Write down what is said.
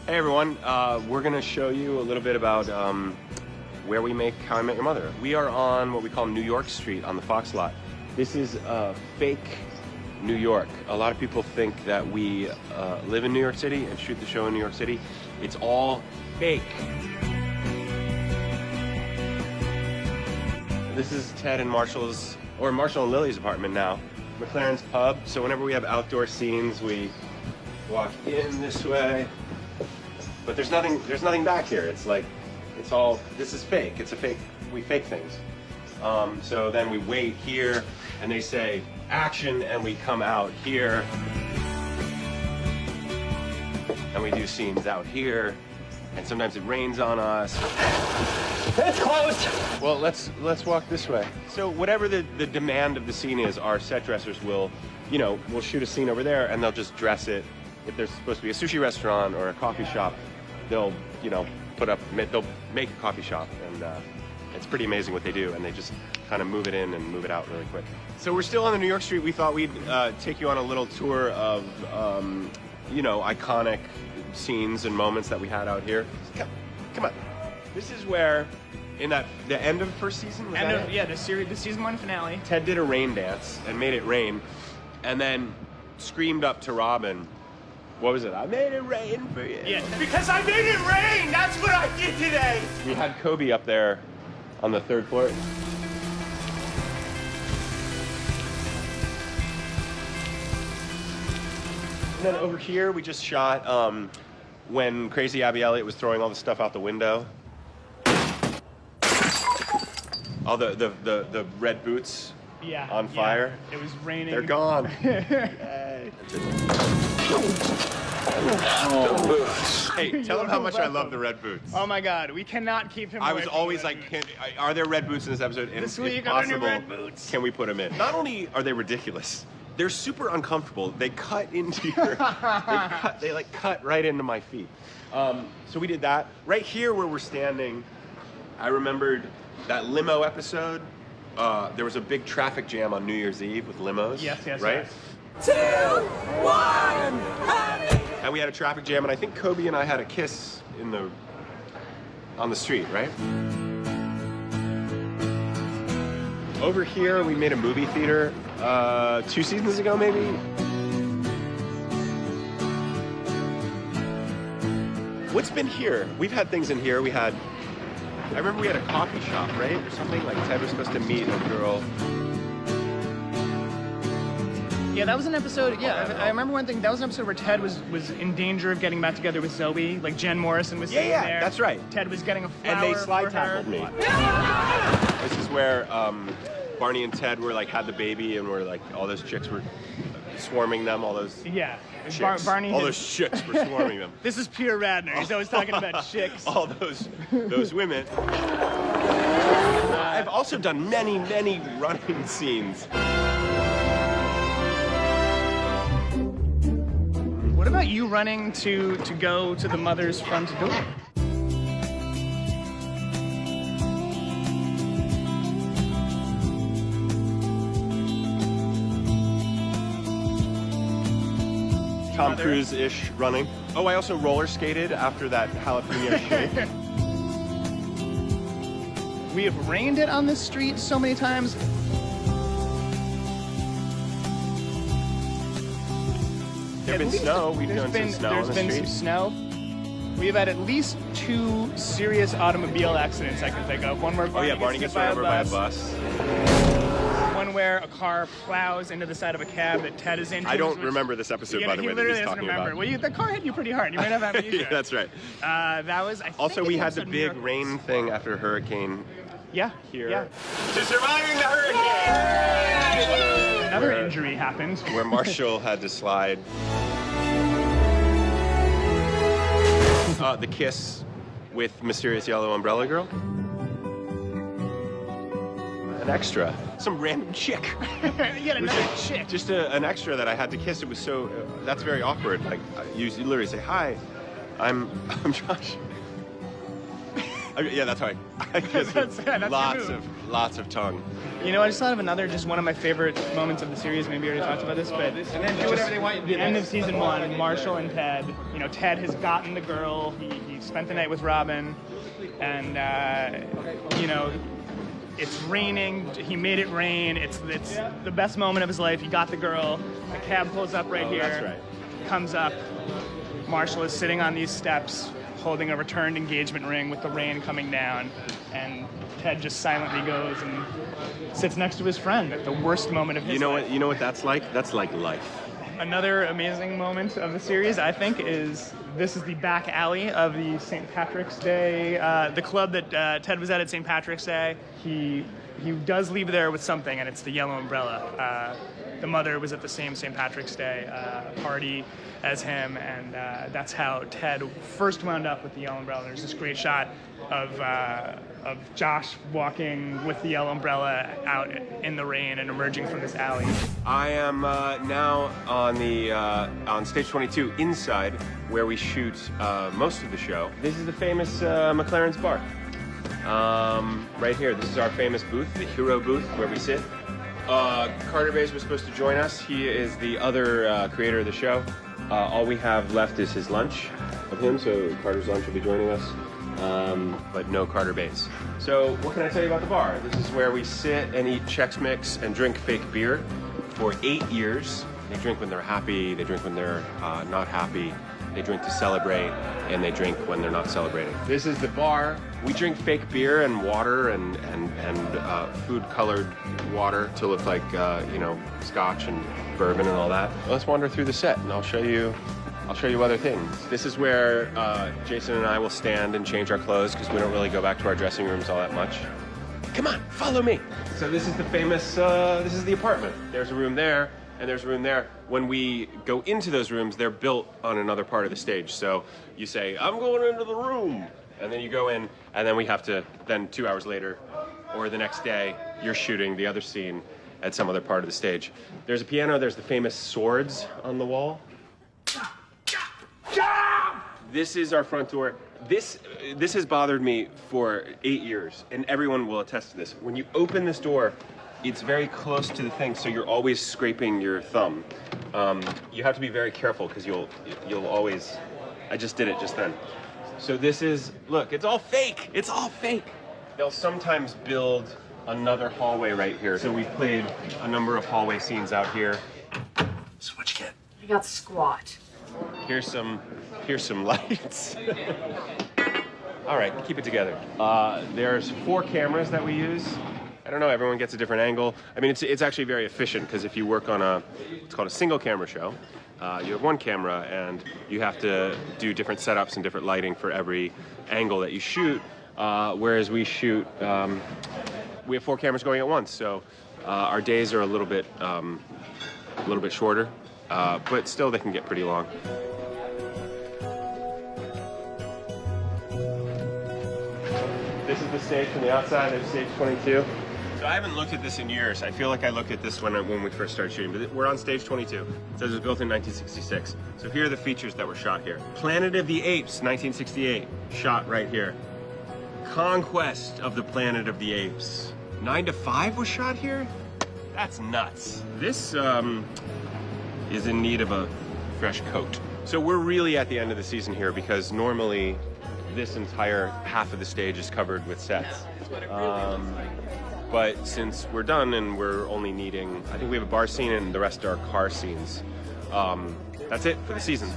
Hey everyone, we're gonna show you a little bit about where we make How I Met Your Mother. We are on what we call New York Street on the Fox lot. This is fake New York. A lot of people think that we live in New York City and shoot the show in New York City. It's all fake. This is Ted and Marshall's, or Marshall and Lily's apartment now. McLaren's pub, so whenever we have outdoor scenes, we walk in this way. But there's nothing back here. It's like, it's all, this is fake. It's a fake, we fake things. So then we wait here and they say action and we come out here. And we do scenes out here. And sometimes it rains on us. It's closed! Well, let's walk this way. So whatever the demand of the scene is, our set dressers will, we'll shoot a scene over there and they'll just dress it. If there's supposed to be a sushi restaurant or a coffee shop, they'll, they'll make a coffee shop, and it's pretty amazing what they do, and they just kind of move it in and move it out really quick. So we're still on the New York Street. We thought we'd take you on a little tour of, iconic scenes and moments that we had out here. Come on. This is where, in the end of first season, the season 1 finale. Ted did a rain dance and made it rain, and then screamed up to Robin, what was it? I made it rain for you. Yeah, because I made it rain! That's what I did today! We had Kobe up there on the 3rd floor. And then over here, we just shot when Crazy Abby Elliott was throwing all the stuff out the window. All the red boots on fire. Yeah. It was raining. They're gone. Yay. The boots. Hey, tell them how much I love the red boots. Oh my God, we cannot keep him away. I was always like, are there red boots in this episode? And this week, if possible, red boots. Can we put them in? Not only are they ridiculous, they're super uncomfortable. They cut into your, they like cut right into my feet. So we did that. Right here where we're standing, I remembered that limo episode. There was a big traffic jam on New Year's Eve with limos. Yes, right? Yes. 2, 1, happy! And we had a traffic jam, and I think Kobe and I had a kiss on the street, right? Over here, we made a movie theater 2 seasons ago, maybe. What's been here? We've had things in here. I remember we had a coffee shop, right? Or something, like Ted was supposed to meet a girl. Yeah, that was an episode, I remember one thing, that was an episode where Ted was in danger of getting back together with Zoe, like Jen Morrison was sitting there. Yeah, that's right. Ted was getting a flower and they slide for her. tackled me. This is where Barney and Ted were like, had the baby, and were like, all those chicks were swarming them, all those chicks. Barney all those chicks were swarming them. This is Peter Radnor, he's always talking about chicks. All those women. I've also done many, many running scenes. What about you running to go to the mother's front door? Tom Cruise-ish running. Oh, I also roller skated after that jalapeno shake. We have rained it on this street so many times. There's been snow. We've done some snow on the street. There's been some snow. We have had at least 2 serious automobile accidents I can think of. One where Barney gets run over by a bus. One where a car plows into the side of a cab that Ted is in. I don't remember this episode, by the way, that he's talking about. Well, the car hit you pretty hard. You might have amnesia. Yeah, that's right. That was, I think, also, we had the big rain thing after Hurricane. Yeah. Here. Yeah. To surviving the hurricane! Another injury happened. Where Marshall had to slide. The kiss with Mysterious Yellow Umbrella Girl. An extra. Some random chick. Yet another chick. Just an extra that I had to kiss. It was so, that's very awkward. Like, you literally say, hi, I'm Josh. Yeah, that's right. I just That's lots of tongue. You know, I just thought of another, just one of my favorite moments of the series. Maybe you already talked about this, but And then do whatever they want you to do. the end of season 1, Marshall and Ted. You know, Ted has gotten the girl. He spent the night with Robin, and you know, it's raining. He made it rain. It's the best moment of his life. He got the girl. A cab pulls up right here. That's right. Comes up. Marshall is sitting on these steps, holding a returned engagement ring with the rain coming down, and Ted just silently goes and sits next to his friend at the worst moment of his life. You know what that's like? That's like life. Another amazing moment of the series, I think, is this is the back alley of the St. Patrick's Day, the club that Ted was at St. Patrick's Day. He does leave there with something, and it's the yellow umbrella. The mother was at the same St. Patrick's Day party as him, and that's how Ted first wound up with the yellow umbrella. There's this great shot of Josh walking with the yellow umbrella out in the rain and emerging from this alley. I am now on stage 22 inside, where we shoot most of the show. This is the famous McLaren's bar. Right here, this is our famous booth, the hero booth, where we sit. Carter Bays was supposed to join us. He is the other creator of the show. All we have left is his lunch of him, so Carter's lunch will be joining us, but no Carter Bays. So what can I tell you about the bar? This is where we sit and eat Chex Mix and drink fake beer for 8 years. They drink when they're happy, they drink when they're not happy, they drink to celebrate, and they drink when they're not celebrating. This is the bar. We drink fake beer and water and food-colored water to look like, you know, scotch and bourbon and all that. Let's wander through the set, and I'll show you other things. This is where Jason and I will stand and change our clothes because we don't really go back to our dressing rooms all that much. Come on, follow me. So this is the famous, this is the apartment. There's a room there, and there's a room there. When we go into those rooms, they're built on another part of the stage. So you say, I'm going into the room. And then you go in, and then we have to, then 2 hours later, or the next day, you're shooting the other scene at some other part of the stage. There's a piano, there's the famous swords on the wall. This is our front door. This has bothered me for 8 years, and everyone will attest to this. When you open this door, it's very close to the thing, so you're always scraping your thumb. You have to be very careful, because you'll always, I just did it just then. So this is, look, it's all fake. It's all fake. They'll sometimes build another hallway right here. So we've played a number of hallway scenes out here. So what you get? You got squat. Here's some lights. All right, keep it together. There's 4 cameras that we use. I don't know, everyone gets a different angle. I mean, it's actually very efficient, because if you work on it's called a single camera show, you have 1 camera, and you have to do different setups and different lighting for every angle that you shoot. Whereas we shoot, we have 4 cameras going at once, so our days are a little bit shorter, but still they can get pretty long. This is the stage from the outside. There's stage 22. So I haven't looked at this in years. I feel like I looked at this when we first started shooting, but we're on stage 22. It says it was built in 1966. So here are the features that were shot here. Planet of the Apes, 1968, shot right here. Conquest of the Planet of the Apes, 9 to 5 was shot here? That's nuts. This is in need of a fresh coat. So we're really at the end of the season here, because normally this entire half of the stage is covered with sets. But since we're done and we're only needing, I think we have a bar scene and the rest are car scenes. That's it for the season.